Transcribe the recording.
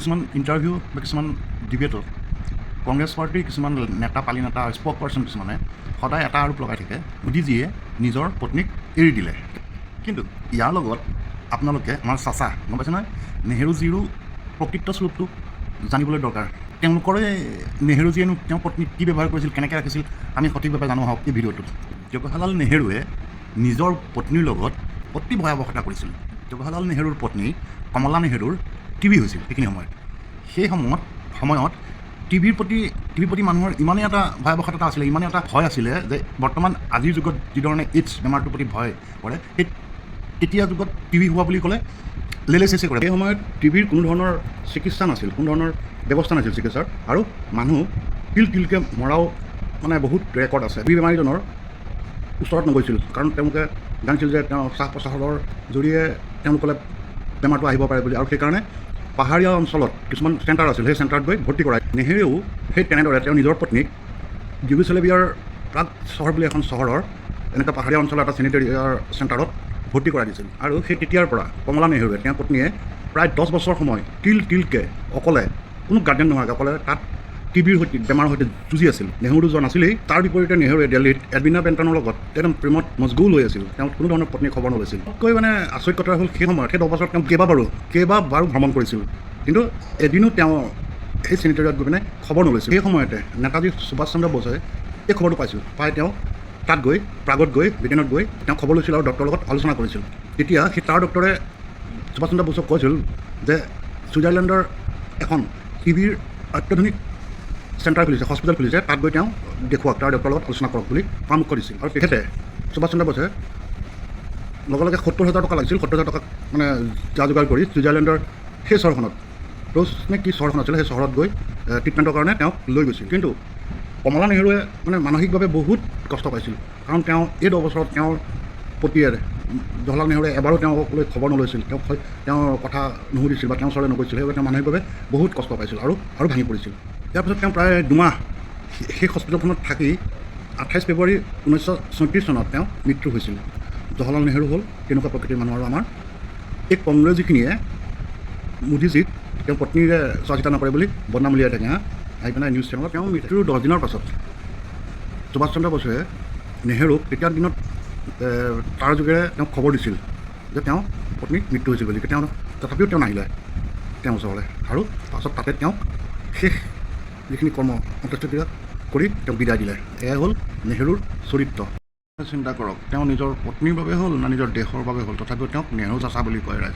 কিছুমান ইণ্টাৰভিউ বা কিছুমান ডিবেটত কংগ্ৰেছ পাৰ্টীৰ কিছুমান নেতা পালি নেতা স্পক পাৰ্চন কিছুমানে সদায় এটা আৰোপ লগাই থাকে, মোদীজীয়ে নিজৰ পত্নীক এৰি দিলে। কিন্তু ইয়াৰ লগত আপোনালোকে আমাৰ চাচা গম পাইছে নহয়, নেহেৰুজীৰো প্ৰকৃত স্বৰূপটো জানিবলৈ দৰকাৰ। তেওঁলোকৰে নেহেৰুজীয়েনো তেওঁৰ পত্নীক কি ব্যৱহাৰ কৰিছিল, কেনেকৈ ৰাখিছিল, আমি সঠিকভাৱে জানো আহক এই ভিডিঅ'টোত। জৱাহৰলাল নেহেৰুৱে নিজৰ পত্নীৰ লগত অতি ভয়াৱহতা কৰিছিল। জৱাহৰলাল নেহেৰুৰ পত্নী কমলা নেহেৰুৰ টিবি হৈছিল সেইখিনি সময়ত। সেই সময়ত টিবিৰ প্ৰতি মানুহৰ ইমানেই এটা ভয়াৱহতা আছিলে, ইমানেই এটা ভয় আছিলে যে বৰ্তমান আজিৰ যুগত যিধৰণে এইডছ বেমাৰটোৰ প্ৰতি ভয় কৰে, সেই তেতিয়া যুগত টিবি হোৱা বুলি ক'লে লেলেচেচে কৰে। সেই সময়ত টিবিৰ কোনো ধৰণৰ চিকিৎসা নাছিল, কোনো ধৰণৰ ব্যৱস্থা নাছিল চিকিৎসাৰ, আৰু মানুহ তিলকৈ মৰাও মানে বহুত ৰেকৰ্ড আছে। টিবি বেমাৰীজনৰ ওচৰত নগৈছিল, কাৰণ তেওঁলোকে জানিছিল যে তেওঁ শ্বাস প্ৰশ্বাসৰ জৰিয়ে তেওঁলোকলৈ বেমাৰটো আহিব পাৰে বুলি, আৰু সেইকাৰণে পাহাৰীয়া অঞ্চলত কিছুমান চেণ্টাৰ আছিল, সেই চেণ্টাৰত গৈ ভৰ্তি কৰাই। নেহেৰুৱেও সেই তেনেদৰে তেওঁৰ নিজৰ পত্নীক যুগোস্লাভিয়াৰ প্ৰাগ চহৰ বুলি এখন চহৰৰ এনেকুৱা পাহাৰীয়া অঞ্চলৰ এটা চেনিটেৰিয়াৰ চেণ্টাৰত ভৰ্তি কৰাই দিছিল। আৰু সেই তেতিয়াৰ পৰা কমলা নেহেৰুৱে তেওঁৰ পত্নীয়ে প্ৰায় 10 বছৰ সময় তিলকৈ অকলে, কোনো গাৰ্জেন নোহোৱাকৈ অকলে তাত টিবিৰ সৈতে বেমাৰৰ সৈতে যুঁজি আছিল। নেহেৰু যোৱা নাছিলেই। তাৰ বিপৰীতে নেহেৰুৱে দিল্লীত এডবিনা বেণ্টনৰ লগত একদম প্ৰেমত মজগুল হৈ আছিল। তেওঁ কোনো ধৰণৰ পত্নীৰ খবৰ নলৈছিল। তাতকৈ মানে আচৰিত কথা হ'ল, সেই সময়ত সেই 10 বছৰত তেওঁ কেইবাবাৰো ভ্ৰমণ কৰিছিল, কিন্তু এদিনো তেওঁ সেই চেনিটেৰিয়াত গৈ পিনে খবৰ নলৈছিল। সেই সময়তে নেতাজী সুভাষ চন্দ্ৰ বোসে এই খবৰটো পাই তেওঁ তাত গৈ প্ৰাগত গৈ ব্ৰিটেইনত গৈ তেওঁ খবৰ লৈছিল আৰু ডক্টৰৰ লগত আলোচনা কৰিছিল। তেতিয়া সেই তাৰ ডক্টৰে সুভাষ চন্দ্ৰ বোসক কৈছিল যে ছুইজাৰলেণ্ডৰ এখন টিবিৰ অত্যাধুনিক চেণ্টাৰ খুলিছে, হস্পিটেল খুলিছে, তাত গৈ তেওঁ দেখুৱাওক, তাৰ ডক্টৰৰ লগত আলোচনা কৰক বুলি পৰামৰ্শ দিছিল। আৰু তেখেতে সুভাষ চন্দ্ৰ বোসে লগে 70,000 টকা লাগিছিল, 70,000 টকা মানে যা যোগাৰ কৰি ছুইজাৰলেণ্ডৰ সেই চহৰখনত, ৰ'জ নে কি চহৰখন আছিলে, সেই চহৰত গৈ ট্ৰিটমেণ্টৰ কাৰণে তেওঁক লৈ গৈছিল। কিন্তু কমলা নেহেৰুৱে মানে মানসিকভাৱে বহুত কষ্ট পাইছিল, কাৰণ তেওঁ এই 10 বছৰত তেওঁৰ পতিয়ে জৱাহৰলাল নেহেৰুৱে এবাৰো তেওঁক লৈ খবৰ নলৈছিল, তেওঁৰ কথা নুসুধিছিল বা তেওঁৰ ওচৰলৈ নগৈছিল। সেইবাবে তেওঁ মানসিকভাৱে বহুত কষ্ট পাইছিল আৰু ভাঙি পৰিছিল। ইয়াৰ পিছত তেওঁ প্ৰায় 2 মাহ সেই হস্পিটেলখনত থাকি 28 ফেব্ৰুৱাৰী 1934 চনত তেওঁ মৃত্যু হৈছিল। জৱাহৰলাল নেহেৰু হ'ল তেনেকুৱা প্ৰকৃতিৰ মানুহ। আৰু আমাৰ এই কংগ্ৰেছীখিনিয়ে মোদীজীক তেওঁৰ পত্নীৰে চোৱা চিতা নকৰে বুলি বদনাম উলিয়াই থাকে। আহি পিনে নিউজ চেনেলত তেওঁ মৃত্যুৰ 10 দিনৰ পাছত সুভাষ চন্দ্ৰ বোসে নেহেৰুক তেতিয়াৰ দিনত তাৰ যোগেৰে তেওঁক খবৰ দিছিল যে তেওঁ পত্নীৰ মৃত্যু হৈছিল বুলি। তথাপিও তেওঁ নাহিলে তেওঁৰ ওচৰলৈ, আৰু পাছত তাতে তেওঁক শেষ যিখিনি কৰ্ম অন্ত্যেষ্টিক্ৰিয়া কৰি তেওঁক বিদায় দিলে। এয়াই হ'ল নেহেৰুৰ চৰিত্ৰ। চিন্তা কৰক, তেওঁ নিজৰ পত্নীৰ বাবে হ'ল না নিজৰ দেশৰ বাবে হ'ল, তথাপিও তেওঁক নেহেৰু চাচা বুলি কয় ৰাইজে।